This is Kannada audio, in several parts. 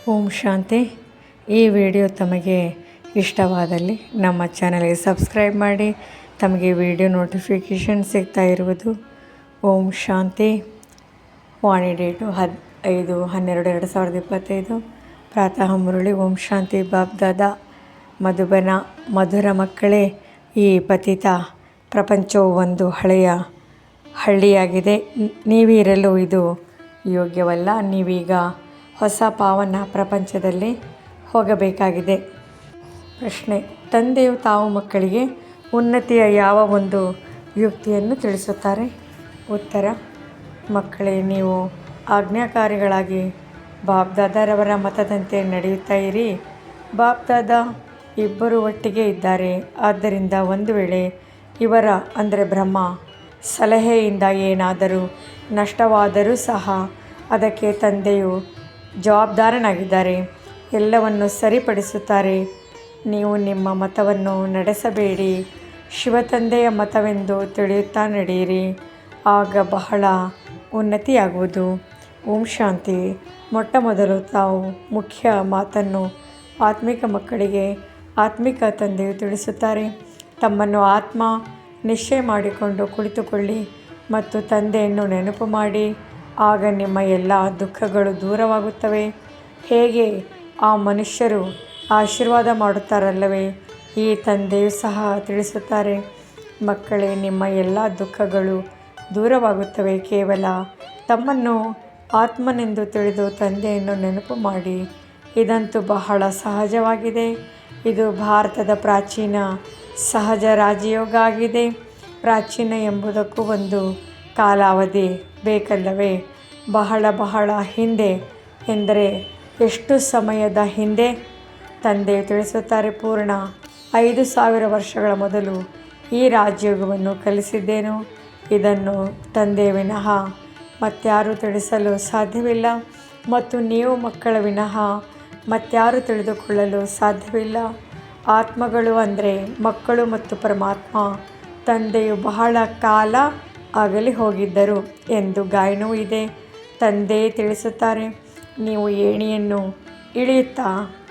ಓಂ ಶಾಂತಿ. ಈ ವಿಡಿಯೋ ತಮಗೆ ಇಷ್ಟವಾದಲ್ಲಿ ನಮ್ಮ ಚಾನಲ್ಗೆ ಸಬ್ಸ್ಕ್ರೈಬ್ ಮಾಡಿ. ತಮಗೆ ವಿಡಿಯೋ ನೋಟಿಫಿಕೇಷನ್ ಸಿಗ್ತಾ ಇರುವುದು. ಓಂ ಶಾಂತಿ. ವಾಣಿ ಡೇಟು 5/12/2025. ಪ್ರಾತಃ ಮುರಳಿ. ಓಂ ಶಾಂತಿ. ಬಾಬ್ದಾದ ಮಧುಬನ. ಮಧುರ ಮಕ್ಕಳೇ, ಈ ಪತಿತ ಪ್ರಪಂಚವು ಒಂದು ಹಳೆಯ ಹಳ್ಳಿಯಾಗಿದೆ. ನೀವಿರಲು ಇದು ಯೋಗ್ಯವಲ್ಲ. ನೀವೀಗ ಹೊಸ ಪಾವನ ಪ್ರಪಂಚದಲ್ಲಿ ಹೋಗಬೇಕಾಗಿದೆ. ಪ್ರಶ್ನೆ: ತಂದೆಯು ತಾವು ಮಕ್ಕಳಿಗೆ ಉನ್ನತಿಯ ಯಾವ ಒಂದು ಯುಕ್ತಿಯನ್ನು ತಿಳಿಸುತ್ತಾರೆ? ಉತ್ತರ: ಮಕ್ಕಳೇ, ನೀವು ಆಜ್ಞಾಕಾರಿಗಳಾಗಿ ಬಾಬ್ದಾದರವರ ಮತದಂತೆ ನಡೆಯುತ್ತಾ ಇರಿ. ಬಾಬ್ದಾದ ಇಬ್ಬರು ಒಟ್ಟಿಗೆ ಇದ್ದಾರೆ. ಆದ್ದರಿಂದ ಒಂದು ವೇಳೆ ಇವರ ಅಂದರೆ ಬ್ರಹ್ಮ ಸಲಹೆಯಿಂದ ಏನಾದರೂ ನಷ್ಟವಾದರೂ ಸಹ ಅದಕ್ಕೆ ತಂದೆಯು ಜವಾಬ್ದಾರನಾಗಿದ್ದಾರೆ. ಎಲ್ಲವನ್ನು ಸರಿಪಡಿಸುತ್ತಾರೆ. ನೀವು ನಿಮ್ಮ ಮತವನ್ನು ನಡೆಸಬೇಡಿ, ಶಿವತಂದೆಯ ಮತವೆಂದು ತಿಳಿಯುತ್ತಾ ನಡೆಯಿರಿ. ಆಗ ಬಹಳ ಉನ್ನತಿಯಾಗುವುದು. ಓಂ ಶಾಂತಿ. ಮೊಟ್ಟಮೊದಲು ತಾವು ಮುಖ್ಯ ಮಾತನ್ನು ಆತ್ಮಿಕ ಮಕ್ಕಳಿಗೆ ಆತ್ಮಿಕ ತಂದೆಯು ತಿಳಿಸುತ್ತಾರೆ. ತಮ್ಮನ್ನು ಆತ್ಮ ನಿಶ್ಚಯ ಮಾಡಿಕೊಂಡು ಕುಳಿತುಕೊಳ್ಳಿ ಮತ್ತು ತಂದೆಯನ್ನು ನೆನಪು ಮಾಡಿ. ಆಗ ನಿಮ್ಮ ಎಲ್ಲ ದುಃಖಗಳು ದೂರವಾಗುತ್ತವೆ. ಹೇಗೆ ಆ ಮನುಷ್ಯರು ಆಶೀರ್ವಾದ ಮಾಡುತ್ತಾರಲ್ಲವೇ, ಈ ತಂದೆಯು ಸಹ ತಿಳಿಸುತ್ತಾರೆ. ಮಕ್ಕಳೇ, ನಿಮ್ಮ ಎಲ್ಲ ದುಃಖಗಳು ದೂರವಾಗುತ್ತವೆ. ಕೇವಲ ತಮ್ಮನ್ನು ಆತ್ಮನೆಂದು ತಿಳಿದು ತಂದೆಯನ್ನು ನೆನಪು ಮಾಡಿ. ಇದಂತೂ ಬಹಳ ಸಹಜವಾಗಿದೆ. ಇದು ಭಾರತದ ಪ್ರಾಚೀನ ಸಹಜ ರಾಜಯೋಗ ಆಗಿದೆ. ಪ್ರಾಚೀನ ಎಂಬುದಕ್ಕೂ ಒಂದು ಕಾಲಾವಧಿ ಬೇಕಲ್ಲವೇ? ಬಹಳ ಹಿಂದೆ ಎಂದರೆ ಎಷ್ಟು ಸಮಯದ ಹಿಂದೆ? ತಂದೆಯು ತಿಳಿಸುತ್ತಾರೆ, ಪೂರ್ಣ 5000 ವರ್ಷಗಳ ಮೊದಲು ಈ ರಾಜಯೋಗವನ್ನು ಕಲಿಸಿದ್ದೇನು. ಇದನ್ನು ತಂದೆಯ ವಿನಃ ಮತ್ಯಾರೂ ತಿಳಿಸಲು ಸಾಧ್ಯವಿಲ್ಲ ಮತ್ತು ನೀವು ಮಕ್ಕಳ ವಿನಃ ಮತ್ಯಾರೂ ತಿಳಿದುಕೊಳ್ಳಲು ಸಾಧ್ಯವಿಲ್ಲ. ಆತ್ಮಗಳು ಅಂದರೆ ಮಕ್ಕಳು ಮತ್ತು ಪರಮಾತ್ಮ ತಂದೆಯು ಬಹಳ ಕಾಲ ಆಗಲಿ ಹೋಗಿದ್ದರು ಎಂದು ಗಾಯನವೂ ಇದೆ. ತಂದೆಯೇ ತಿಳಿಸುತ್ತಾರೆ, ನೀವು ಏಣಿಯನ್ನು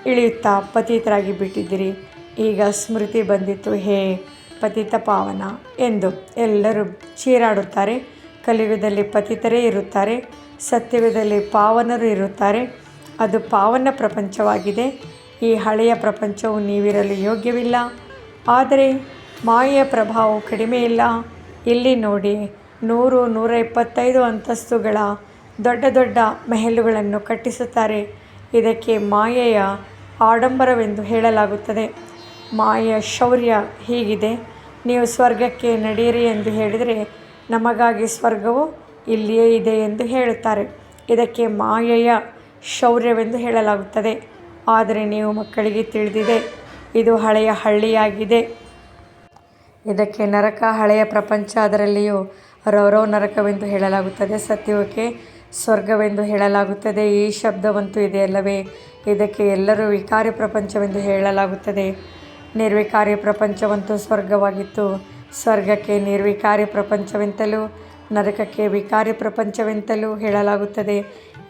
ಇಳಿಯುತ್ತಾ ಪತಿತರಾಗಿ ಬಿಟ್ಟಿದ್ದೀರಿ. ಈಗ ಸ್ಮೃತಿ ಬಂದಿತು, ಹೇ ಪತಿತ ಪಾವನ ಎಂದು ಎಲ್ಲರೂ ಚೀರಾಡುತ್ತಾರೆ. ಕಲಿಯುಗದಲ್ಲಿ ಪತಿತರೇ ಇರುತ್ತಾರೆ, ಸತ್ಯಯುಗದಲ್ಲಿ ಪಾವನರು ಇರುತ್ತಾರೆ. ಅದು ಪಾವನ ಪ್ರಪಂಚವಾಗಿದೆ. ಈ ಹಳೆಯ ಪ್ರಪಂಚವು ನೀವಿರಲು ಯೋಗ್ಯವಿಲ್ಲ. ಆದರೆ ಮಾಯೆಯ ಪ್ರಭಾವವು ಕಡಿಮೆ ಇಲ್ಲ. ಇಲ್ಲಿ ನೋಡಿ, 100-125 ಅಂತಸ್ತುಗಳ ದೊಡ್ಡ ಮೆಹಲುಗಳನ್ನು ಕಟ್ಟಿಸುತ್ತಾರೆ. ಇದಕ್ಕೆ ಮಾಯೆಯ ಆಡಂಬರವೆಂದು ಹೇಳಲಾಗುತ್ತದೆ. ಮಾಯೆಯ ಶೌರ್ಯ ಹೀಗಿದೆ. ನೀವು ಸ್ವರ್ಗಕ್ಕೆ ನಡೆಯಿರಿ ಎಂದು ಹೇಳಿದರೆ ನಮಗಾಗಿ ಸ್ವರ್ಗವು ಇಲ್ಲಿಯೇ ಇದೆ ಎಂದು ಹೇಳುತ್ತಾರೆ. ಇದಕ್ಕೆ ಮಾಯೆಯ ಶೌರ್ಯವೆಂದು ಹೇಳಲಾಗುತ್ತದೆ. ಆದರೆ ನೀವು ಮಕ್ಕಳಿಗೆ ತಿಳಿದಿದೆ, ಇದು ಹಳೆಯ ಹಳ್ಳಿಯಾಗಿದೆ. ಇದಕ್ಕೆ ನರಕ, ಹಳೆಯ ಪ್ರಪಂಚ, ಅದರಲ್ಲಿಯೂ ರೌರವ್ ನರಕವೆಂದು ಹೇಳಲಾಗುತ್ತದೆ. ಸತ್ಯಕ್ಕೆ ಸ್ವರ್ಗವೆಂದು ಹೇಳಲಾಗುತ್ತದೆ. ಈ ಶಬ್ದವಂತೂ ಇದೆಯಲ್ಲವೇ? ಇದಕ್ಕೆ ಎಲ್ಲರೂ ವಿಕಾರಿ ಪ್ರಪಂಚವೆಂದು ಹೇಳಲಾಗುತ್ತದೆ. ನಿರ್ವಿಕಾರಿ ಪ್ರಪಂಚವಂತೂ ಸ್ವರ್ಗವಾಗಿತ್ತು. ಸ್ವರ್ಗಕ್ಕೆ ನಿರ್ವಿಕಾರಿ ಪ್ರಪಂಚವೆಂತಲೂ ನರಕಕ್ಕೆ ವಿಕಾರಿ ಪ್ರಪಂಚವೆಂತಲೂ ಹೇಳಲಾಗುತ್ತದೆ.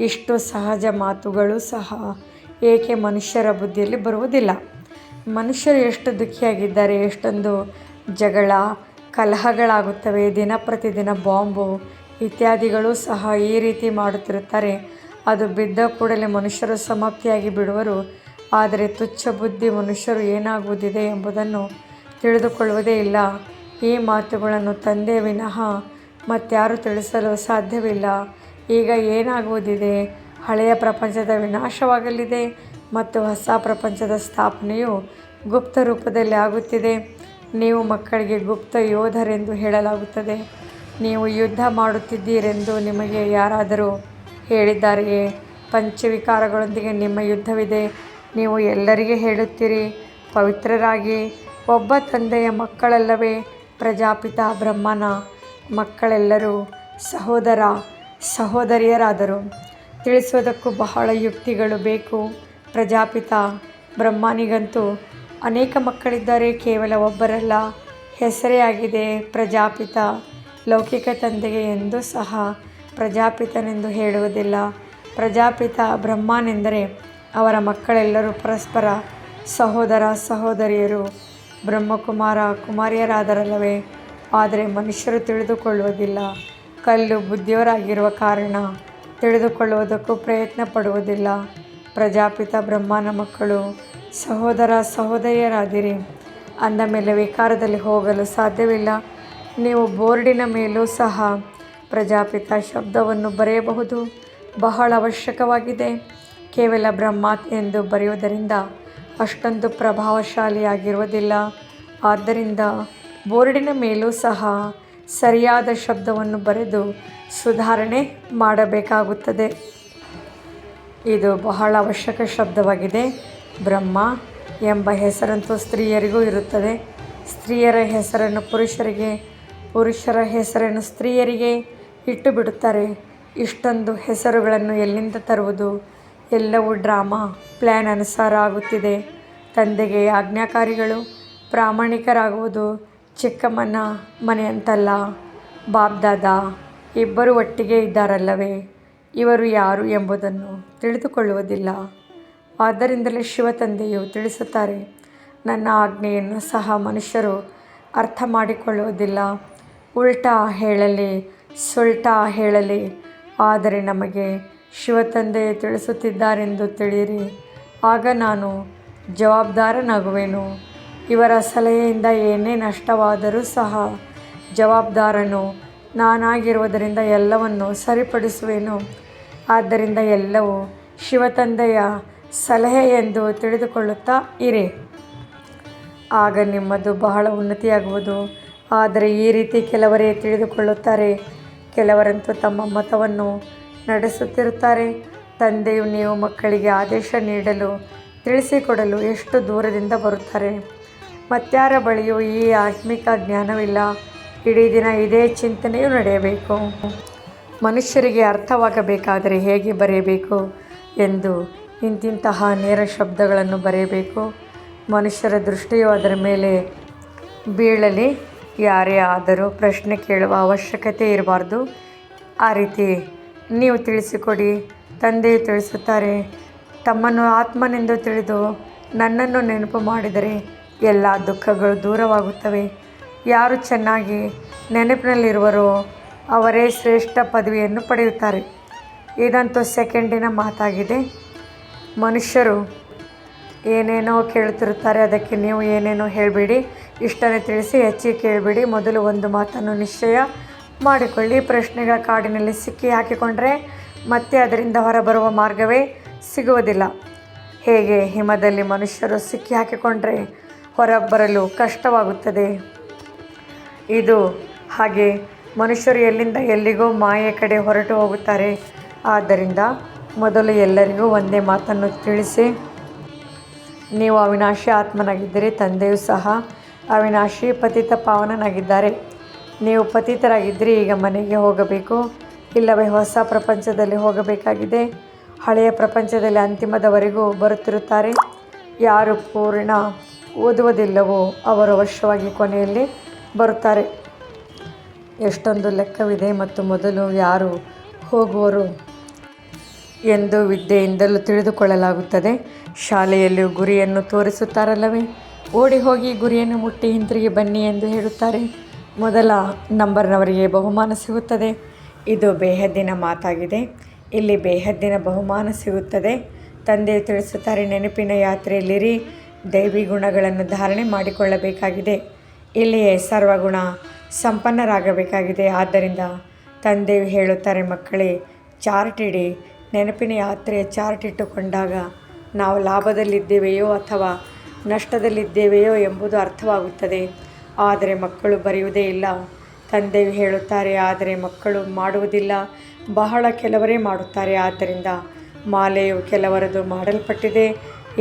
ಇಷ್ಟು ಸಹಜ ಮಾತುಗಳು ಸಹ ಏಕೆ ಮನುಷ್ಯರ ಬುದ್ಧಿಯಲ್ಲಿ ಬರುವುದಿಲ್ಲ? ಮನುಷ್ಯರು ಎಷ್ಟು ದುಃಖಿಯಾಗಿದ್ದಾರೆ, ಎಷ್ಟೊಂದು ಜಗಳ ಕಲಹಗಳಾಗುತ್ತವೆ. ಪ್ರತಿದಿನ ಬಾಂಬು ಇತ್ಯಾದಿಗಳು ಸಹ ಈ ರೀತಿ ಮಾಡುತ್ತಿರುತ್ತಾರೆ. ಅದು ಬಿದ್ದ ಕೂಡಲೇ ಮನುಷ್ಯರು ಸಮಾಪ್ತಿಯಾಗಿ ಬಿಡುವರು. ಆದರೆ ತುಚ್ಛ ಬುದ್ಧಿ ಮನುಷ್ಯರು ಏನಾಗುವುದಿದೆ ಎಂಬುದನ್ನು ತಿಳಿದುಕೊಳ್ಳುವುದೇ ಇಲ್ಲ. ಈ ಮಾತುಗಳನ್ನು ತಂದೆಯ ವಿನಃ ಮತ್ಯಾರೂ ತಿಳಿಸಲು ಸಾಧ್ಯವಿಲ್ಲ. ಈಗ ಏನಾಗುವುದಿದೆ? ಹಳೆಯ ಪ್ರಪಂಚದ ವಿನಾಶವಾಗಲಿದೆ ಮತ್ತು ಹೊಸ ಪ್ರಪಂಚದ ಸ್ಥಾಪನೆಯು ಗುಪ್ತ ರೂಪದಲ್ಲಿ ಆಗುತ್ತಿದೆ. ನೀವು ಮಕ್ಕಳಿಗೆ ಗುಪ್ತ ಯೋಧರೆಂದು ಹೇಳಲಾಗುತ್ತದೆ. ನೀವು ಯುದ್ಧ ಮಾಡುತ್ತಿದ್ದೀರೆಂದು ನಿಮಗೆ ಯಾರಾದರೂ ಹೇಳಿದ್ದಾರೆಯೇ? ಪಂಚವಿಕಾರಗಳೊಂದಿಗೆ ನಿಮ್ಮ ಯುದ್ಧವಿದೆ. ನೀವು ಎಲ್ಲರಿಗೆ ಹೇಳುತ್ತೀರಿ, ಪವಿತ್ರರಾಗಿ. ಒಬ್ಬ ತಂದೆಯ ಮಕ್ಕಳಲ್ಲವೇ? ಪ್ರಜಾಪಿತ ಬ್ರಹ್ಮನ ಮಕ್ಕಳೆಲ್ಲರೂ ಸಹೋದರ ಸಹೋದರಿಯರಾದರು. ತಿಳಿಸುವುದಕ್ಕೂ ಬಹಳ ಯುಕ್ತಿಗಳು ಬೇಕು. ಪ್ರಜಾಪಿತ ಬ್ರಹ್ಮನಿಗಂತೂ ಅನೇಕ ಮಕ್ಕಳಿದ್ದಾರೆ, ಕೇವಲ ಒಬ್ಬರಲ್ಲ. ಹೆಸರೇ ಆಗಿದೆ ಪ್ರಜಾಪಿತ. ಲೌಕಿಕ ತಂದೆಗೆ ಎಂದೂ ಸಹ ಪ್ರಜಾಪಿತನೆಂದು ಹೇಳುವುದಿಲ್ಲ. ಪ್ರಜಾಪಿತ ಬ್ರಹ್ಮನೆಂದರೆ ಅವರ ಮಕ್ಕಳೆಲ್ಲರೂ ಪರಸ್ಪರ ಸಹೋದರ ಸಹೋದರಿಯರು ಬ್ರಹ್ಮಕುಮಾರ ಕುಮಾರಿಯರಾದರಲ್ಲವೇ? ಆದರೆ ಮನುಷ್ಯರು ತಿಳಿದುಕೊಳ್ಳುವುದಿಲ್ಲ. ಕಲ್ಲು ಬುದ್ಧಿಯವರಾಗಿರುವ ಕಾರಣ ತಿಳಿದುಕೊಳ್ಳುವುದಕ್ಕೂ ಪ್ರಯತ್ನ ಪಡುವುದಿಲ್ಲ. ಪ್ರಜಾಪಿತ ಬ್ರಹ್ಮನ ಮಕ್ಕಳು ಸಹೋದರ ಸಹೋದರಿಯರಾದಿರಿ. ಅಂದ ಮೇಲೆ ವಿಕಾರದಲ್ಲಿ ಹೋಗಲು ಸಾಧ್ಯವಿಲ್ಲ. ನೀವು ಬೋರ್ಡಿನ ಮೇಲೂ ಸಹ ಪ್ರಜಾಪಿತ ಶಬ್ದವನ್ನು ಬರೆಯಬಹುದು. ಬಹಳ ಅವಶ್ಯಕವಾಗಿದೆ. ಕೇವಲ ಬ್ರಹ್ಮ ಎಂದು ಬರೆಯುವುದರಿಂದ ಅಷ್ಟೊಂದು ಪ್ರಭಾವಶಾಲಿಯಾಗಿರುವುದಿಲ್ಲ. ಆದ್ದರಿಂದ ಬೋರ್ಡಿನ ಮೇಲೂ ಸಹ ಸರಿಯಾದ ಶಬ್ದವನ್ನು ಬರೆದು ಸುಧಾರಣೆ ಮಾಡಬೇಕಾಗುತ್ತದೆ. ಇದು ಬಹಳ ಅವಶ್ಯಕ ಶಬ್ದವಾಗಿದೆ. ಬ್ರಹ್ಮ ಎಂಬ ಹೆಸರಂತೂ ಸ್ತ್ರೀಯರಿಗೂ ಇರುತ್ತದೆ. ಸ್ತ್ರೀಯರ ಹೆಸರನ್ನು ಪುರುಷರಿಗೆ, ಪುರುಷರ ಹೆಸರನ್ನು ಸ್ತ್ರೀಯರಿಗೆ ಇಟ್ಟು ಬಿಡುತ್ತಾರೆ. ಇಷ್ಟೊಂದು ಹೆಸರುಗಳನ್ನು ಎಲ್ಲಿಂದ ತರುವುದು? ಎಲ್ಲವೂ ಡ್ರಾಮಾ ಪ್ಲ್ಯಾನ್ ಅನುಸಾರ ಆಗುತ್ತಿದೆ. ತಂದೆಗೆ ಆಜ್ಞಾಕಾರಿಗಳು ಪ್ರಾಮಾಣಿಕರಾಗುವುದು ಚಿಕ್ಕಮ್ಮನ ಮನೆಯಂತಲ್ಲ. ಬಾಬ್ದಾದಾ ಇಬ್ಬರು ಒಟ್ಟಿಗೆ ಇದ್ದಾರಲ್ಲವೇ? ಇವರು ಯಾರು ಎಂಬುದನ್ನು ತಿಳಿದುಕೊಳ್ಳುವುದಿಲ್ಲ. ಆದ್ದರಿಂದಲೇ ಶಿವತಂದೆಯು ತಿಳಿಸುತ್ತಾರೆ, ನನ್ನ ಆಜ್ಞೆಯನ್ನು ಸಹ ಮನುಷ್ಯರು ಅರ್ಥ ಮಾಡಿಕೊಳ್ಳುವುದಿಲ್ಲ. ಉಲ್ಟಾ ಹೇಳಲಿ ಸುಲ್ಟಾ ಹೇಳಲಿ, ಆದರೆ ನಮಗೆ ಶಿವತಂದೆಯು ತಿಳಿಸುತ್ತಿದ್ದಾರೆಂದು ತಿಳಿಯಿರಿ. ಆಗ ನಾನು ಜವಾಬ್ದಾರನಾಗುವೆನು. ಇವರ ಸಲಹೆಯಿಂದ ಏನೇ ನಷ್ಟವಾದರೂ ಸಹ ಜವಾಬ್ದಾರನು ನಾನಾಗಿರುವುದರಿಂದ ಎಲ್ಲವನ್ನು ಸರಿಪಡಿಸುವೆನು. ಆದ್ದರಿಂದ ಎಲ್ಲವೂ ಶಿವತಂದೆಯ ಸಲಹೆ ಎಂದು ತಿಳಿದುಕೊಳ್ಳುತ್ತಾ ಇರಿ. ಆಗ ನಿಮ್ಮದು ಬಹಳ ಉನ್ನತಿಯಾಗುವುದು. ಆದರೆ ಈ ರೀತಿ ಕೆಲವರೇ ತಿಳಿದುಕೊಳ್ಳುತ್ತಾರೆ. ಕೆಲವರಂತೂ ತಮ್ಮ ಮತವನ್ನು ನಡೆಸುತ್ತಿರುತ್ತಾರೆ. ತಂದೆಯು ನೀವು ಮಕ್ಕಳಿಗೆ ಆದೇಶ ನೀಡಲು ತಿಳಿಸಿಕೊಡಲು ಎಷ್ಟು ದೂರದಿಂದ ಬರುತ್ತಾರೆ. ಮತ್ಯಾರ ಬಳಿಯೂ ಈ ಆತ್ಮಿಕ ಜ್ಞಾನವಿಲ್ಲ. ಇಡೀ ದಿನ ಇದೇ ಚಿಂತನೆಯೂ ನಡೆಯಬೇಕು. ಮನುಷ್ಯರಿಗೆ ಅರ್ಥವಾಗಬೇಕಾದರೆ ಹೇಗೆ ಬರೆಯಬೇಕು ಎಂದು ಇಂತಿಂತಹ ನೇರ ಶಬ್ದಗಳನ್ನು ಬರೆಯಬೇಕು. ಮನುಷ್ಯರ ದೃಷ್ಟಿಯು ಅದರ ಮೇಲೆ ಬೀಳಲಿ. ಯಾರೇ ಆದರೂ ಪ್ರಶ್ನೆ ಕೇಳುವ ಅವಶ್ಯಕತೆ ಇರಬಾರ್ದು. ಆ ರೀತಿ ನೀವು ತಿಳಿಸಿಕೊಡಿ. ತಂದೆಯು ತಿಳಿಸುತ್ತಾರೆ, ತಮ್ಮನ್ನು ಆತ್ಮನೆಂದು ತಿಳಿದು ನನ್ನನ್ನು ನೆನಪು ಮಾಡಿದರೆ ಎಲ್ಲ ದುಃಖಗಳು ದೂರವಾಗುತ್ತವೆ. ಯಾರು ಚೆನ್ನಾಗಿ ನೆನಪಿನಲ್ಲಿರುವರೋ ಅವರೇ ಶ್ರೇಷ್ಠ ಪದವಿಯನ್ನು ಪಡೆಯುತ್ತಾರೆ. ಇದಂತೂ ಸೆಕೆಂಡಿನ ಮಾತಾಗಿದೆ. ಮನುಷ್ಯರು ಏನೇನೋ ಕೇಳುತ್ತಿರುತ್ತಾರೆ. ಅದಕ್ಕೆ ನೀವು ಏನೇನೋ ಹೇಳಬೇಡಿ. ಇಷ್ಟನ್ನೇ ತಿಳಿಸಿ ಹೆಚ್ಚಿಗೆ ಕೇಳಬೇಡಿ. ಮೊದಲು ಒಂದು ಮಾತನ್ನು ನಿಶ್ಚಯ ಮಾಡಿಕೊಳ್ಳಿ. ಪ್ರಶ್ನೆಗಳ ಕಾಡಿನಲ್ಲಿ ಸಿಕ್ಕಿ ಹಾಕಿಕೊಂಡರೆ ಮತ್ತೆ ಅದರಿಂದ ಹೊರಬರುವ ಮಾರ್ಗವೇ ಸಿಗುವುದಿಲ್ಲ. ಹೇಗೆ ಹಿಮದಲ್ಲಿ ಮನುಷ್ಯರು ಸಿಕ್ಕಿ ಹಾಕಿಕೊಂಡರೆ ಹೊರಬರಲು ಕಷ್ಟವಾಗುತ್ತದೆ, ಇದು ಹಾಗೆ ಮನುಷ್ಯರು ಎಲ್ಲಿಂದ ಎಲ್ಲಿಗೋ ಮಾಯೆಯ ಕಡೆ ಹೊರಟು ಹೋಗುತ್ತಾರೆ. ಆದ್ದರಿಂದ ಮೊದಲು ಎಲ್ಲರಿಗೂ ಒಂದೇ ಮಾತನ್ನು ತಿಳಿಸಿ, ನೀವು ಅವಿನಾಶಿ ಆತ್ಮನಾಗಿದ್ದರೆ ತಂದೆಯೂ ಸಹ ಅವಿನಾಶಿ ಪತಿತ ಪಾವನನಾಗಿದ್ದಾರೆ. ನೀವು ಪತಿತರಾಗಿದ್ದರೆ ಈಗ ಮನೆಗೆ ಹೋಗಬೇಕು, ಇಲ್ಲವೇ ಹೊಸ ಪ್ರಪಂಚದಲ್ಲಿ ಹೋಗಬೇಕಾಗಿದೆ. ಹಳೆಯ ಪ್ರಪಂಚದಲ್ಲಿ ಅಂತಿಮದವರೆಗೂ ಬರುತ್ತಿರುತ್ತಾರೆ. ಯಾರು ಪೂರ್ಣ ಓದುವುದಿಲ್ಲವೋ ಅವರು ಅವಶ್ಯವಾಗಿ ಕೊನೆಯಲ್ಲಿ ಬರುತ್ತಾರೆ. ಎಷ್ಟೊಂದು ಲೆಕ್ಕವಿದೆ ಮತ್ತು ಮೊದಲು ಯಾರು ಹೋಗುವರು ಎಂದು ವಿದ್ಯೆಯಿಂದಲೂ ತಿಳಿದುಕೊಳ್ಳಲಾಗುತ್ತದೆ. ಶಾಲೆಯಲ್ಲಿಯೂ ಗುರಿಯನ್ನು ತೋರಿಸುತ್ತಾರಲ್ಲವೇ? ಓಡಿ ಹೋಗಿ ಗುರಿಯನ್ನು ಮುಟ್ಟಿ ಹಿಂತಿರುಗಿ ಬನ್ನಿ ಎಂದು ಹೇಳುತ್ತಾರೆ. ಮೊದಲ ನಂಬರ್ನವರಿಗೆ ಬಹುಮಾನ ಸಿಗುತ್ತದೆ. ಇದು ಬೇಹದ್ದಿನ ಮಾತಾಗಿದೆ. ಇಲ್ಲಿ ಬೇಹದ್ದಿನ ಬಹುಮಾನ ಸಿಗುತ್ತದೆ. ತಂದೆಯು ತಿಳಿಸುತ್ತಾರೆ, ನೆನಪಿನ ಯಾತ್ರೆಯಲ್ಲಿರಿ. ದೈವಿ ಗುಣಗಳನ್ನು ಧಾರಣೆ ಮಾಡಿಕೊಳ್ಳಬೇಕಾಗಿದೆ. ಇಲ್ಲಿಯೇ ಸರ್ವಗುಣ ಸಂಪನ್ನರಾಗಬೇಕಾಗಿದೆ. ಆದ್ದರಿಂದ ತಂದೆಯು ಹೇಳುತ್ತಾರೆ, ಮಕ್ಕಳೇ ಚಾರ್ಟ್ ಇಡಿ. ನೆನಪಿನ ಯಾತ್ರೆಯ ಚಾರ್ಟ್ ಇಟ್ಟುಕೊಂಡಾಗ ನಾವು ಲಾಭದಲ್ಲಿದ್ದೇವೆಯೋ ಅಥವಾ ನಷ್ಟದಲ್ಲಿದ್ದೇವೆಯೋ ಎಂಬುದು ಅರ್ಥವಾಗುತ್ತದೆ. ಆದರೆ ಮಕ್ಕಳು ಬರೆಯುವುದೇ ಇಲ್ಲ. ತಂದೆಯು ಹೇಳುತ್ತಾರೆ, ಆದರೆ ಮಕ್ಕಳು ಮಾಡುವುದಿಲ್ಲ. ಬಹಳ ಕೆಲವರೇ ಮಾಡುತ್ತಾರೆ. ಆದ್ದರಿಂದ ಮಾಲೆಯು ಕೆಲವರದು ಮಾಡಲ್ಪಟ್ಟಿದೆ.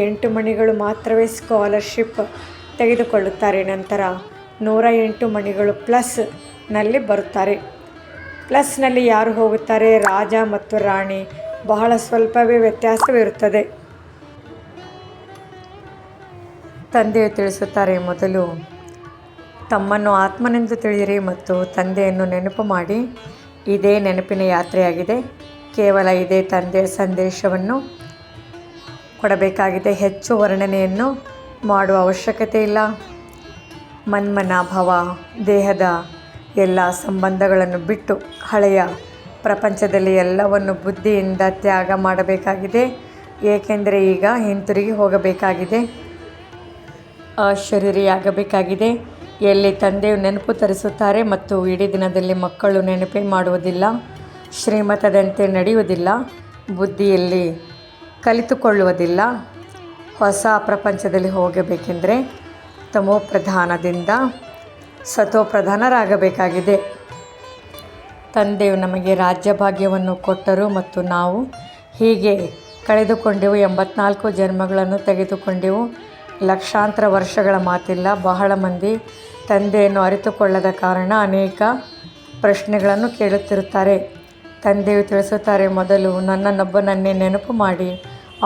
8 ಮಣಿಗಳು ಮಾತ್ರವೇ ಸ್ಕಾಲರ್ಶಿಪ್ ತೆಗೆದುಕೊಳ್ಳುತ್ತಾರೆ. ನಂತರ 108 ಮಣಿಗಳು ಪ್ಲಸ್ನಲ್ಲಿ ಬರುತ್ತಾರೆ. ಪ್ಲಸ್ನಲ್ಲಿ ಯಾರು ಹೋಗುತ್ತಾರೆ? ರಾಜ ಮತ್ತು ರಾಣಿ. ಬಹಳ ಸ್ವಲ್ಪವೇ ವ್ಯತ್ಯಾಸವಿರುತ್ತದೆ. ತಂದೆಯು ತಿಳಿಸುತ್ತಾರೆ, ಮೊದಲು ತಮ್ಮನ್ನು ಆತ್ಮನೆಂದು ತಿಳಿಯಿರಿ ಮತ್ತು ತಂದೆಯನ್ನು ನೆನಪು ಮಾಡಿ. ಇದೇ ನೆನಪಿನ ಯಾತ್ರೆಯಾಗಿದೆ. ಕೇವಲ ಇದೇ ತಂದೆಯ ಸಂದೇಶವನ್ನು ಕೊಡಬೇಕಾಗಿದೆ. ಹೆಚ್ಚು ವರ್ಣನೆಯನ್ನು ಮಾಡುವ ಅವಶ್ಯಕತೆ ಇಲ್ಲ. ಮನ್ಮನಾಭವ, ದೇಹದ ಎಲ್ಲ ಸಂಬಂಧಗಳನ್ನು ಬಿಟ್ಟು ಹಳೆಯ ಪ್ರಪಂಚದಲ್ಲಿ ಎಲ್ಲವನ್ನು ಬುದ್ಧಿಯಿಂದ ತ್ಯಾಗ ಮಾಡಬೇಕಾಗಿದೆ. ಏಕೆಂದರೆ ಈಗ ಹಿಂತಿರುಗಿ ಹೋಗಬೇಕಾಗಿದೆ, ಅಶರೀರಿಯಾಗಬೇಕಾಗಿದೆ. ಎಲ್ಲಿ ತಂದೆಯು ನೆನಪು ತರಿಸುತ್ತಾರೆ ಮತ್ತು ಇಡೀ ದಿನದಲ್ಲಿ ಮಕ್ಕಳು ನೆನಪೇ ಮಾಡುವುದಿಲ್ಲ, ಶ್ರೀಮತದಂತೆ ನಡೆಯುವುದಿಲ್ಲ, ಬುದ್ಧಿಯಲ್ಲಿ ಕಲಿತುಕೊಳ್ಳುವುದಿಲ್ಲ. ಹೊಸ ಪ್ರಪಂಚದಲ್ಲಿ ಹೋಗಬೇಕೆಂದರೆ ತಮೋಪ್ರಧಾನದಿಂದ ಸತೋಪ್ರಧಾನರಾಗಬೇಕಾಗಿದೆ. ತಂದೆಯು ನಮಗೆ ರಾಜ್ಯಭಾಗ್ಯವನ್ನು ಕೊಟ್ಟರು ಮತ್ತು ನಾವು ಹೀಗೆ ಕಳೆದುಕೊಂಡೆವು. 84 ಜನ್ಮಗಳನ್ನು ತೆಗೆದುಕೊಂಡೆವು. ಲಕ್ಷಾಂತರ ವರ್ಷಗಳ ಮಾತಿಲ್ಲ. ಬಹಳ ಮಂದಿ ತಂದೆಯನ್ನು ಅರಿತುಕೊಳ್ಳದ ಕಾರಣ ಅನೇಕ ಪ್ರಶ್ನೆಗಳನ್ನು ಕೇಳುತ್ತಿರುತ್ತಾರೆ. ತಂದೆಯು ತಿಳಿಸುತ್ತಾರೆ, ಮೊದಲು ನನ್ನನ್ನೊಬ್ಬನನ್ನೇ ನೆನಪು ಮಾಡಿ,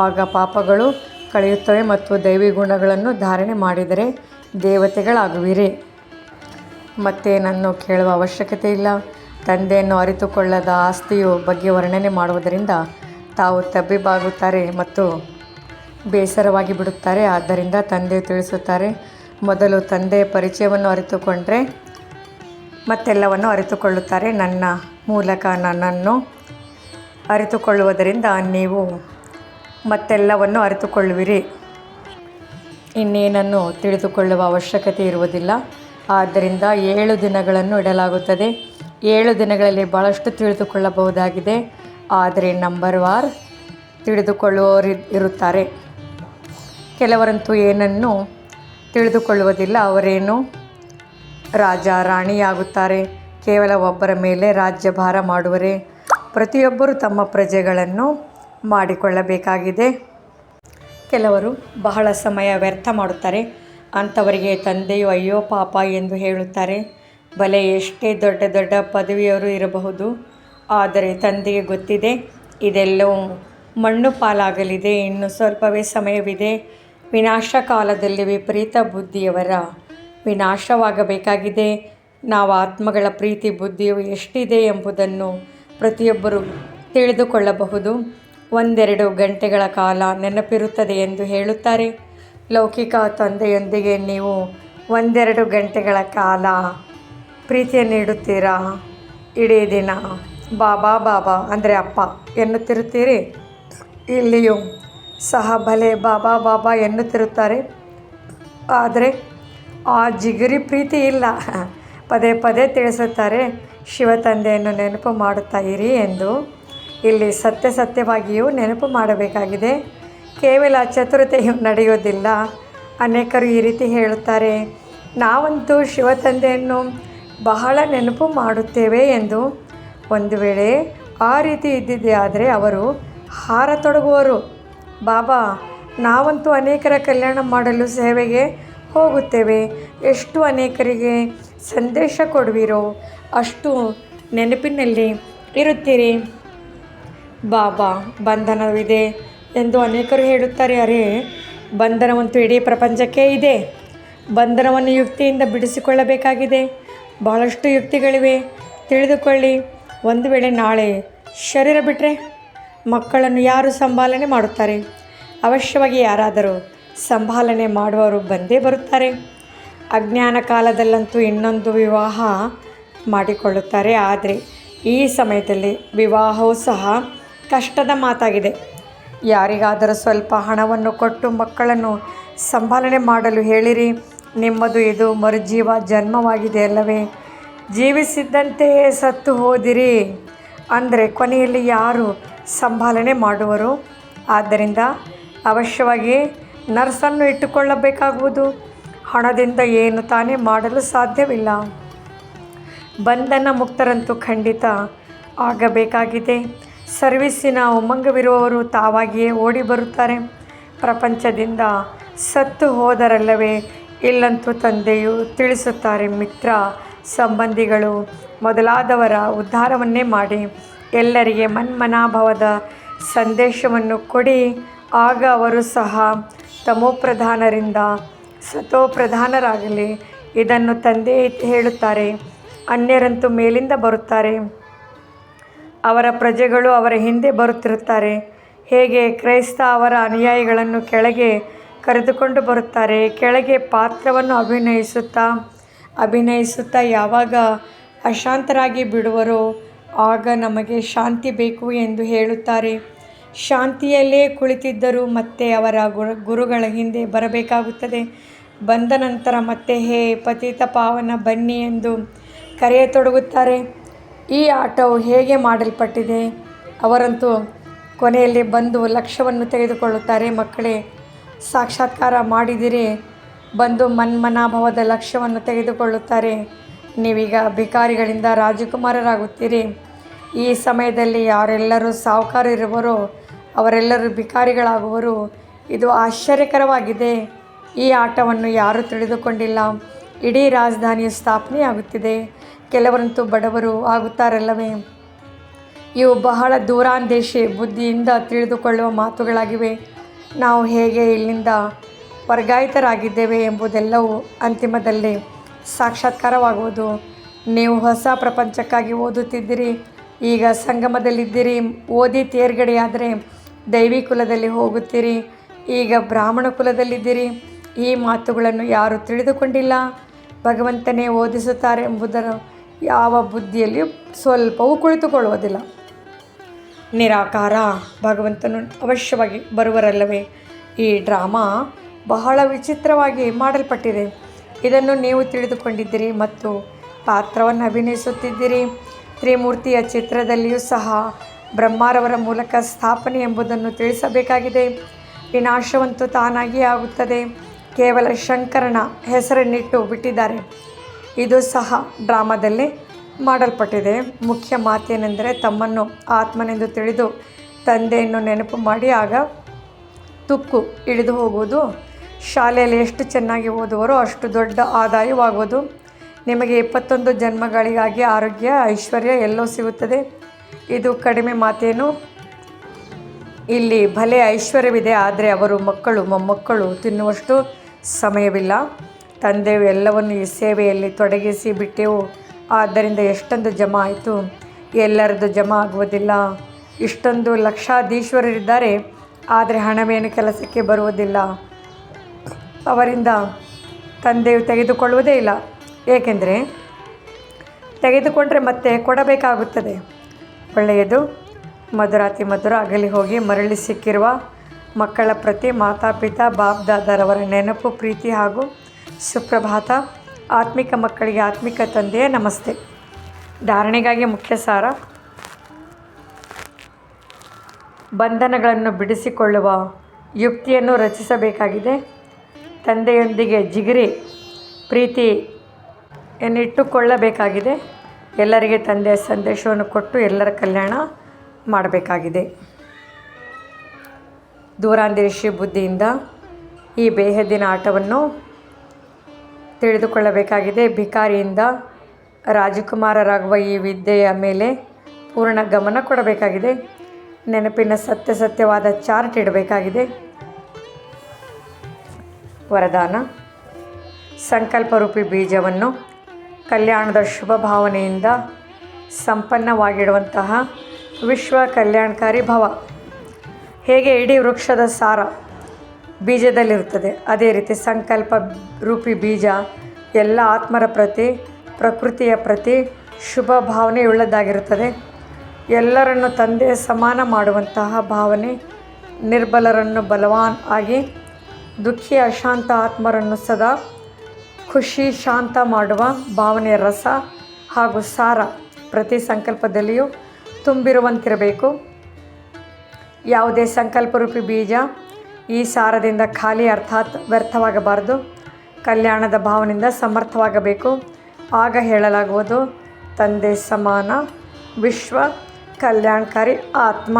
ಆಗ ಪಾಪಗಳು ಕಳೆಯುತ್ತವೆ ಮತ್ತು ದೈವಿ ಗುಣಗಳನ್ನು ಧಾರಣೆ ಮಾಡಿದರೆ ದೇವತೆಗಳಾಗುವಿರಿ. ಮತ್ತೇನನ್ನು ಕೇಳುವ ಅವಶ್ಯಕತೆ ಇಲ್ಲ. ತಂದೆಯನ್ನು ಅರಿತುಕೊಳ್ಳದ ಆಸ್ತಿಯು ಬಗ್ಗೆ ವರ್ಣನೆ ಮಾಡುವುದರಿಂದ ತಾವು ತಬ್ಬಿಬ್ಬಾಗುತ್ತಾರೆ ಮತ್ತು ಬೇಸರವಾಗಿ ಬಿಡುತ್ತಾರೆ. ಆದ್ದರಿಂದ ತಂದೆಯು ತಿಳಿಸುತ್ತಾರೆ, ಮೊದಲು ತಂದೆಯ ಪರಿಚಯವನ್ನು ಅರಿತುಕೊಂಡರೆ ಮತ್ತೆಲ್ಲವನ್ನು ಅರಿತುಕೊಳ್ಳುತ್ತಾರೆ. ನನ್ನ ಮೂಲಕ ನನ್ನನ್ನು ಅರಿತುಕೊಳ್ಳುವುದರಿಂದ ನೀವು ಮತ್ತೆಲ್ಲವನ್ನು ಅರಿತುಕೊಳ್ಳುವಿರಿ. ಇನ್ನೇನನ್ನು ತಿಳಿದುಕೊಳ್ಳುವ ಅವಶ್ಯಕತೆ ಇರುವುದಿಲ್ಲ. ಆದ್ದರಿಂದ 7 ದಿನಗಳನ್ನು ಇಡಲಾಗುತ್ತದೆ. 7 ದಿನಗಳಲ್ಲಿ ಭಾಳಷ್ಟು ತಿಳಿದುಕೊಳ್ಳಬಹುದಾಗಿದೆ. ಆದರೆ ನಂಬರ್ ವಾರ್ ತಿಳಿದುಕೊಳ್ಳುವವರು ಇರುತ್ತಾರೆ. ಕೆಲವರಂತೂ ಏನನ್ನು ತಿಳಿದುಕೊಳ್ಳುವುದಿಲ್ಲ. ಅವರೇನು ರಾಜ ರಾಣಿಯಾಗುತ್ತಾರೆ. ಕೇವಲ ಒಬ್ಬರ ಮೇಲೆ ರಾಜ್ಯಭಾರ ಮಾಡುವರೇ. ಪ್ರತಿಯೊಬ್ಬರೂ ತಮ್ಮ ಪ್ರಜೆಗಳನ್ನು ಮಾಡಿಕೊಳ್ಳಬೇಕಾಗಿದೆ. ಕೆಲವರು ಬಹಳ ಸಮಯ ವ್ಯರ್ಥ ಮಾಡುತ್ತಾರೆ. ಅಂಥವರಿಗೆ ತಂದೆಯು ಅಯ್ಯೋ ಪಾಪ ಎಂದು ಹೇಳುತ್ತಾರೆ. ಬಲೆ ಎಷ್ಟೇ ದೊಡ್ಡ ದೊಡ್ಡ ಪದವಿಯವರು ಇರಬಹುದು, ಆದರೆ ತಂದೆಗೆ ಗೊತ್ತಿದೆ ಇದೆಲ್ಲವೂ ಮಣ್ಣು ಪಾಲಾಗಲಿದೆ. ಇನ್ನು ಸ್ವಲ್ಪವೇ ಸಮಯವಿದೆ. ವಿನಾಶ ಕಾಲದಲ್ಲಿ ವಿಪರೀತ ಬುದ್ಧಿಯವರ ವಿನಾಶವಾಗಬೇಕಾಗಿದೆ. ನಾವು ಆತ್ಮಗಳ ಪ್ರೀತಿ ಬುದ್ಧಿಯು ಎಷ್ಟಿದೆ ಎಂಬುದನ್ನು ಪ್ರತಿಯೊಬ್ಬರೂ ತಿಳಿದುಕೊಳ್ಳಬಹುದು. 1-2 ಗಂಟೆಗಳ ಕಾಲ ನೆನಪಿರುತ್ತದೆ ಎಂದು ಹೇಳುತ್ತಾರೆ. ಲೌಕಿಕ ತಂದೆಯೊಂದಿಗೆ ನೀವು 1-2 ಗಂಟೆಗಳ ಕಾಲ ಪ್ರೀತಿಯನ್ನು ನೀಡುತ್ತೀರಾ? ಇಡೀ ದಿನ ಬಾಬಾ ಬಾಬಾ ಅಂದರೆ ಅಪ್ಪ ಎನ್ನುತ್ತಿರುತ್ತೀರಿ. ಇಲ್ಲಿಯೂ ಸಹ ಭಲೆ ಬಾಬಾ ಬಾಬಾ ಎನ್ನುತ್ತಿರುತ್ತಾರೆ, ಆದರೆ ಆ ಜಿಗರಿ ಪ್ರೀತಿ ಇಲ್ಲ. ಪದೇ ಪದೇ ತಿಳಿಸುತ್ತಾರೆ, ಶಿವ ತಂದೆಯನ್ನು ನೆನಪು ಮಾಡುತ್ತಾ ಇರಿ ಎಂದು. ಇಲ್ಲಿ ಸತ್ಯವಾಗಿಯೂ ನೆನಪು ಮಾಡಬೇಕಾಗಿದೆ. ಕೇವಲ ಚತುರತೆಯು ನಡೆಯುವುದಿಲ್ಲ. ಅನೇಕರು ಈ ರೀತಿ ಹೇಳುತ್ತಾರೆ, ನಾವಂತೂ ಶಿವ ತಂದೆಯನ್ನು ಬಹಳ ನೆನಪು ಮಾಡುತ್ತೇವೆ ಎಂದು. ಒಂದು ವೇಳೆ ಆ ರೀತಿ ಇದ್ದಿದ್ದೇ ಆದರೆ ಅವರು ಹಾರತೊಡಗುವರು. ಬಾಬಾ, ನಾವಂತೂ ಅನೇಕರ ಕಲ್ಯಾಣ ಮಾಡಲು ಸೇವೆಗೆ ಹೋಗುತ್ತೇವೆ. ಎಷ್ಟು ಅನೇಕರಿಗೆ ಸಂದೇಶ ಕೊಡುವಿರೋ ಅಷ್ಟು ನೆನಪಿನಲ್ಲಿ ಇರುತ್ತೀರಿ. ಬಾಬಾ, ಬಂಧನವಿದೆ ಎಂದು ಅನೇಕರು ಹೇಳುತ್ತಾರೆ. ಅರೆ, ಬಂಧನವಂತೂ ಇಡೀ ಪ್ರಪಂಚಕ್ಕೆ ಇದೆ. ಬಂಧನವನ್ನು ಯುಕ್ತಿಯಿಂದ ಬಿಡಿಸಿಕೊಳ್ಳಬೇಕಾಗಿದೆ. ಬಹಳಷ್ಟು ಯುಕ್ತಿಗಳಿವೆ, ತಿಳಿದುಕೊಳ್ಳಿ. ಒಂದು ವೇಳೆ ನಾಳೆ ಶರೀರ ಬಿಟ್ಟರೆ ಮಕ್ಕಳನ್ನು ಯಾರು ಸಂಭಾಲನೆ ಮಾಡುತ್ತಾರೆ? ಅವಶ್ಯವಾಗಿ ಯಾರಾದರೂ ಸಂಭಾಲನೆ ಮಾಡುವವರು ಬಂದೇ ಬರುತ್ತಾರೆ. ಅಜ್ಞಾನ ಕಾಲದಲ್ಲಂತೂ ಇನ್ನೊಂದು ವಿವಾಹ ಮಾಡಿಕೊಳ್ಳುತ್ತಾರೆ. ಆದರೆ ಈ ಸಮಯದಲ್ಲಿ ವಿವಾಹವೂ ಸಹ ಕಷ್ಟದ ಮಾತಾಗಿದೆ. ಯಾರಿಗಾದರೂ ಸ್ವಲ್ಪ ಹಣವನ್ನು ಕೊಟ್ಟು ಮಕ್ಕಳನ್ನು ಸಂಭಾಲನೆ ಮಾಡಲು ಹೇಳಿರಿ. ನಿಮ್ಮದು ಇದು ಮರುಜೀವ ಜನ್ಮವಾಗಿದೆ ಅಲ್ಲವೇ? ಜೀವಿಸಿದ್ದಂತೆಯೇ ಸತ್ತು ಹೋದಿರಿ ಅಂದರೆ ಕೊನೆಯಲ್ಲಿ ಯಾರು ಸಂಭಾಲನೆ ಮಾಡುವರು? ಆದ್ದರಿಂದ ಅವಶ್ಯವಾಗಿ ನರ್ಸನ್ನು ಇಟ್ಟುಕೊಳ್ಳಬೇಕಾಗುವುದು. ಹಣದಿಂದ ಏನು ತಾನೇ ಮಾಡಲು ಸಾಧ್ಯವಿಲ್ಲ. ಬಂಧನ ಮುಕ್ತರಂತೂ ಖಂಡಿತ ಆಗಬೇಕಾಗಿದೆ. ಸರ್ವಿಸ್ಸಿನ ಉಮಂಗವಿರುವವರು ತಾವಾಗಿಯೇ ಓಡಿ ಬರುತ್ತಾರೆ. ಪ್ರಪಂಚದಿಂದ ಸತ್ತು ಹೋದರಲ್ಲವೇ? ಇಲ್ಲಂತೂ ತಂದೆಯು ತಿಳಿಸುತ್ತಾರೆ, ಮಿತ್ರ ಸಂಬಂಧಿಗಳು ಮೊದಲಾದವರ ಉದ್ಧಾರವನ್ನೇ ಮಾಡಿ ಎಲ್ಲರಿಗೆ ಮನ್ಮನಾಭವದ ಸಂದೇಶವನ್ನು ಕೊಡಿ. ಆಗ ಅವರು ಸಹ ತಮೋಪ್ರಧಾನರಿಂದ ಸತೋಪ್ರಧಾನರಾಗಲಿ. ಇದನ್ನು ತಂದೆ ಹೇಳುತ್ತಾರೆ. ಅನ್ಯರಂತೂ ಮೇಲಿಂದ ಬರುತ್ತಾರೆ, ಅವರ ಪ್ರಜೆಗಳು ಅವರ ಹಿಂದೆ ಬರುತ್ತಿರುತ್ತಾರೆ. ಹೇಗೆ ಕ್ರೈಸ್ತ ಅವರ ಅನುಯಾಯಿಗಳನ್ನು ಕೆಳಗೆ ಕರೆದುಕೊಂಡು ಬರುತ್ತಾರೆ. ಕೆಳಗೆ ಪಾತ್ರವನ್ನು ಅಭಿನಯಿಸುತ್ತಾ ಯಾವಾಗ ಅಶಾಂತರಾಗಿ ಬಿಡುವರೋ ಆಗ ನಮಗೆ ಶಾಂತಿ ಬೇಕು ಎಂದು ಹೇಳುತ್ತಾರೆ. ಶಾಂತಿಯಲ್ಲೇ ಕುಳಿತಿದ್ದರೂ ಮತ್ತೆ ಅವರ ಗುರುಗಳ ಹಿಂದೆ ಬರಬೇಕಾಗುತ್ತದೆ. ಬಂದ ನಂತರ ಮತ್ತೆ ಹೇ ಪತಿತ ಪಾವನ ಬನ್ನಿ ಎಂದು ಕರೆಯತೊಡಗುತ್ತಾರೆ. ಈ ಆಟವು ಹೇಗೆ ಮಾಡಲ್ಪಟ್ಟಿದೆ? ಅವರಂತೂ ಕೊನೆಯಲ್ಲಿ ಬಂದು ಲಕ್ಷ್ಯವನ್ನು ತೆಗೆದುಕೊಳ್ಳುತ್ತಾರೆ. ಮಕ್ಕಳೇ, ಸಾಕ್ಷಾತ್ಕಾರ ಮಾಡಿದಿರಿ. ಬಂದು ಮನ್ಮನಾಭವದ ಲಕ್ಷ್ಯವನ್ನು ತೆಗೆದುಕೊಳ್ಳುತ್ತಾರೆ. ನೀವೀಗ ಭಿಕಾರಿಗಳಿಂದ ರಾಜಕುಮಾರರಾಗುತ್ತೀರಿ. ಈ ಸಮಯದಲ್ಲಿ ಯಾರೆಲ್ಲರೂ ಸಾಹುಕಾರರಿರುವರೋ ಅವರೆಲ್ಲರೂ ಭಿಕಾರಿಗಳಾಗುವರು. ಇದು ಆಶ್ಚರ್ಯಕರವಾಗಿದೆ. ಈ ಆಟವನ್ನು ಯಾರೂ ತಿಳಿದುಕೊಂಡಿಲ್ಲ. ಇಡೀ ರಾಜಧಾನಿಯು ಸ್ಥಾಪನೆಯಾಗುತ್ತಿದೆ. ಕೆಲವರಂತೂ ಬಡವರು ಆಗುತ್ತಾರಲ್ಲವೇ? ಇವು ಬಹಳ ದೂರಾಂದೇಶಿ ಬುದ್ಧಿಯಿಂದ ತಿಳಿದುಕೊಳ್ಳುವ ಮಾತುಗಳಾಗಿವೆ. ನಾವು ಹೇಗೆ ಇಲ್ಲಿಂದ ವರ್ಗಾಯಿತರಾಗಿದ್ದೇವೆ ಎಂಬುದೆಲ್ಲವೂ ಅಂತಿಮದಲ್ಲಿ ಸಾಕ್ಷಾತ್ಕಾರವಾಗುವುದು. ನೀವು ಹೊಸ ಪ್ರಪಂಚಕ್ಕಾಗಿ ಓದುತ್ತಿದ್ದೀರಿ. ಈಗ ಸಂಗಮದಲ್ಲಿದ್ದೀರಿ. ಓದಿ ತೇರ್ಗಡೆಯಾದರೆ ದೈವಿ ಕುಲದಲ್ಲಿ ಹೋಗುತ್ತೀರಿ. ಈಗ ಬ್ರಾಹ್ಮಣ ಕುಲದಲ್ಲಿದ್ದೀರಿ. ಈ ಮಾತುಗಳನ್ನು ಯಾರೂ ತಿಳಿದುಕೊಂಡಿಲ್ಲ. ಭಗವಂತನೇ ಓದಿಸುತ್ತಾರೆ ಎಂಬುದರ ಯಾವ ಬುದ್ಧಿಯಲ್ಲಿಯೂ ಸ್ವಲ್ಪವೂ ಕುಳಿತುಕೊಳ್ಳುವುದಿಲ್ಲ. ನಿರಾಕಾರ ಭಗವಂತನು ಅವಶ್ಯವಾಗಿ ಬರುವರಲ್ಲವೇ? ಈ ಡ್ರಾಮಾ ಬಹಳ ವಿಚಿತ್ರವಾಗಿ ಮಾಡಲ್ಪಟ್ಟಿದೆ. ಇದನ್ನು ನೀವು ತಿಳಿದುಕೊಂಡಿದ್ದೀರಿ ಮತ್ತು ಪಾತ್ರವನ್ನು ಅಭಿನಯಿಸುತ್ತಿದ್ದೀರಿ. ತ್ರಿಮೂರ್ತಿಯ ಚಿತ್ರದಲ್ಲಿಯೂ ಸಹ ಬ್ರಹ್ಮರವರ ಮೂಲಕ ಸ್ಥಾಪನೆ ಎಂಬುದನ್ನು ತಿಳಿಸಬೇಕಾಗಿದೆ. ವಿನಾಶವಂತೂ ತಾನಾಗಿಯೇ ಆಗುತ್ತದೆ. ಕೇವಲ ಶಂಕರನ ಹೆಸರನ್ನಿಟ್ಟು ಬಿಟ್ಟಿದ್ದಾರೆ. ಇದು ಸಹ ಡ್ರಾಮಾದಲ್ಲೇ ಮಾಡಲ್ಪಟ್ಟಿದೆ. ಮುಖ್ಯ ಮಾತೇನೆಂದರೆ ತಮ್ಮನ್ನು ಆತ್ಮನೆಂದು ತಿಳಿದು ತಂದೆಯನ್ನು ನೆನಪು ಮಾಡಿ ಆಗ ತುಕ್ಕು ಇಳಿದು ಹೋಗುವುದು. ಶಾಲೆಯಲ್ಲಿ ಎಷ್ಟು ಚೆನ್ನಾಗಿ ಓದುವರೋ ಅಷ್ಟು ದೊಡ್ಡ ಆದಾಯವಾಗುವುದು. ನಿಮಗೆ 21 ಜನ್ಮಗಳಿಗಾಗಿ ಆರೋಗ್ಯ, ಐಶ್ವರ್ಯ ಎಲ್ಲೋ ಸಿಗುತ್ತದೆ. ಇದು ಕಡಿಮೆ ಮಾತೇನು? ಇಲ್ಲಿ ಭಲೆ ಐಶ್ವರ್ಯವಿದೆ, ಆದರೆ ಅವರು ಮಕ್ಕಳು ಮೊಮ್ಮಕ್ಕಳು ತಿನ್ನುವಷ್ಟು ಸಮಯವಿಲ್ಲ. ತಂದೆಯು ಎಲ್ಲವನ್ನು ಈ ಸೇವೆಯಲ್ಲಿ ತೊಡಗಿಸಿ ಬಿಟ್ಟೆವು. ಆದ್ದರಿಂದ ಎಷ್ಟೊಂದು ಜಮಾ ಆಯಿತು. ಎಲ್ಲರದ್ದು ಜಮಾ ಆಗುವುದಿಲ್ಲ. ಇಷ್ಟೊಂದು ಲಕ್ಷಾಧೀಶ್ವರರಿದ್ದಾರೆ, ಆದರೆ ಹಣವೇನು ಕೆಲಸಕ್ಕೆ ಬರುವುದಿಲ್ಲ. ಅವರಿಂದ ತಂದೆಯು ತೆಗೆದುಕೊಳ್ಳುವುದೇ ಇಲ್ಲ. ಏಕೆಂದರೆ ತೆಗೆದುಕೊಂಡರೆ ಮತ್ತೆ ಕೊಡಬೇಕಾಗುತ್ತದೆ. ಒಳ್ಳೆಯದು. ಮಧುರಾತಿ ಮಧುರ ಅಗಲಿ ಹೋಗಿ ಮರಳಿ ಸಿಕ್ಕಿರುವ ಮಕ್ಕಳ ಪ್ರತಿ ಮಾತಾಪಿತಾ ಬಾಪ್ ದಾದಾರವರ ನೆನಪು, ಪ್ರೀತಿ ಹಾಗೂ ಸುಪ್ರಭಾತ. ಆತ್ಮಿಕ ಮಕ್ಕಳಿಗೆ ಆತ್ಮಿಕ ತಂದೆಯ ನಮಸ್ತೆ. ಧಾರಣೆಗಾಗಿ ಮುಖ್ಯ ಸಾರ: ಬಂಧನಗಳನ್ನು ಬಿಡಿಸಿಕೊಳ್ಳುವ ಯುಕ್ತಿಯನ್ನು ರಚಿಸಬೇಕಾಗಿದೆ. ತಂದೆಯೊಂದಿಗೆ ಜಿಗಿರಿ ಪ್ರೀತಿಯನ್ನಿಟ್ಟುಕೊಳ್ಳಬೇಕಾಗಿದೆ. ಎಲ್ಲರಿಗೆ ತಂದೆಯ ಸಂದೇಶವನ್ನು ಕೊಟ್ಟು ಎಲ್ಲರ ಕಲ್ಯಾಣ ಮಾಡಬೇಕಾಗಿದೆ. ದೂರಾಂದೇಶಿ ಬುದ್ಧಿಯಿಂದ ಈ ಬೇಹದ್ದಿನ ಆಟವನ್ನು ತಿಳಿದುಕೊಳ್ಳಬೇಕಾಗಿದೆ. ಭಿಕಾರಿಯಿಂದ ರಾಜಕುಮಾರರಾಗುವ ಈ ವಿದ್ಯೆಯ ಮೇಲೆ ಪೂರ್ಣ ಗಮನ ಕೊಡಬೇಕಾಗಿದೆ. ನೆನಪಿನ ಸತ್ಯವಾದ ಚಾರ್ಟ್ ಇಡಬೇಕಾಗಿದೆ. ವರದಾನ: ಸಂಕಲ್ಪರೂಪಿ ಬೀಜವನ್ನು ಕಲ್ಯಾಣದ ಶುಭ ಭಾವನೆಯಿಂದ ಸಂಪನ್ನವಾಗಿಡುವಂತಹ ವಿಶ್ವ ಕಲ್ಯಾಣಕಾರಿ ಭವ. ಹೇಗೆ ಇಡೀ ವೃಕ್ಷದ ಸಾರ ಬೀಜದಲ್ಲಿರುತ್ತದೆ, ಅದೇ ರೀತಿ ಸಂಕಲ್ಪ ರೂಪಿ ಬೀಜ ಎಲ್ಲ ಆತ್ಮರ ಪ್ರತಿ, ಪ್ರಕೃತಿಯ ಪ್ರತಿ ಶುಭ ಭಾವನೆಯುಳ್ಳದಾಗಿರುತ್ತದೆ. ಎಲ್ಲರನ್ನು ತಂದೆ ಸಮಾನ ಮಾಡುವಂತಹ ಭಾವನೆ, ನಿರ್ಬಲರನ್ನು ಬಲವಾನ್ ಆಗಿ, ದುಃಖಿ ಅಶಾಂತ ಆತ್ಮರನ್ನು ಸದಾ ಖುಷಿ ಶಾಂತ ಮಾಡುವ ಭಾವನೆಯ ರಸ ಹಾಗೂ ಸಾರ ಪ್ರತಿ ಸಂಕಲ್ಪದಲ್ಲಿಯೂ ತುಂಬಿರುವಂತಿರಬೇಕು. ಯಾವುದೇ ಸಂಕಲ್ಪರೂಪಿ ಬೀಜ ಈ ಸಾರದಿಂದ ಖಾಲಿ ಅರ್ಥಾತ್ ವ್ಯರ್ಥವಾಗಬಾರದು. ಕಲ್ಯಾಣದ ಭಾವನೆಯಿಂದ ಸಮರ್ಥವಾಗಬೇಕು. ಆಗ ಹೇಳಲಾಗುವುದು, ತಂದೆ ಸಮಾನ ವಿಶ್ವ ಕಲ್ಯಾಣಕಾರಿ ಆತ್ಮ.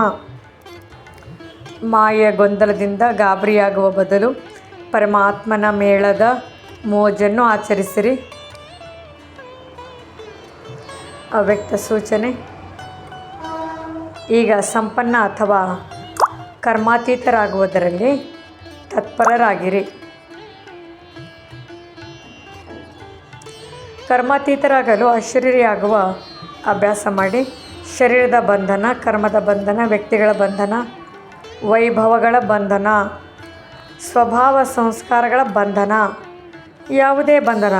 ಮಾಯೆಯ ಗೊಂದಲದಿಂದ ಗಾಬರಿಯಾಗುವ ಬದಲು ಪರಮಾತ್ಮನ ಮೇಳದ ಮೋಜನ್ನು ಆಚರಿಸಿರಿ. ಅವ್ಯಕ್ತ ಸೂಚನೆ: ಈಗ ಸಂಪನ್ನ ಅಥವಾ ಕರ್ಮಾತೀತರಾಗುವುದರಲ್ಲಿ ತತ್ಪರರಾಗಿರಿ. ಕರ್ಮಾತೀತರಾಗಲು ಅಶರೀರಿಯಾಗುವ ಅಭ್ಯಾಸ ಮಾಡಿ. ಶರೀರದ ಬಂಧನ, ಕರ್ಮದ ಬಂಧನ, ವ್ಯಕ್ತಿಗಳ ಬಂಧನ, ವೈಭವಗಳ ಬಂಧನ, ಸ್ವಭಾವ ಸಂಸ್ಕಾರಗಳ ಬಂಧನ. ಯಾವುದೇ ಬಂಧನ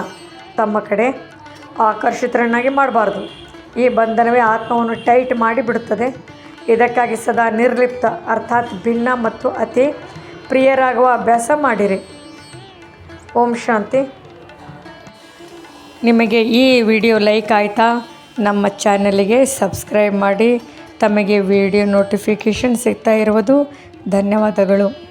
ತಮ್ಮ ಕಡೆ ಆಕರ್ಷಿತರನ್ನಾಗಿ ಮಾಡಬಾರ್ದು. ಈ ಬಂಧನವೇ ಆತ್ಮವನ್ನು ಟೈಟ್ ಮಾಡಿಬಿಡುತ್ತದೆ. ಇದಕ್ಕಾಗಿ ಸದಾ ನಿರ್ಲಿಪ್ತ ಅರ್ಥಾತ್ ಭಿನ್ನ ಮತ್ತು ಅತಿ ಪ್ರಿಯರಾಗುವ ಅಭ್ಯಾಸ ಮಾಡಿರಿ. ಓಂ ಶಾಂತಿ. ನಿಮಗೆ ಈ ವಿಡಿಯೋ ಲೈಕ್ ಆಯಿತಾ? ನಮ್ಮ ಚಾನಲಿಗೆ ಸಬ್ಸ್ಕ್ರೈಬ್ ಮಾಡಿ. ತಮಗೆ ವಿಡಿಯೋ ನೋಟಿಫಿಕೇಷನ್ ಸಿಗ್ತಾ ಇರುವುದು ಧನ್ಯವಾದಗಳು.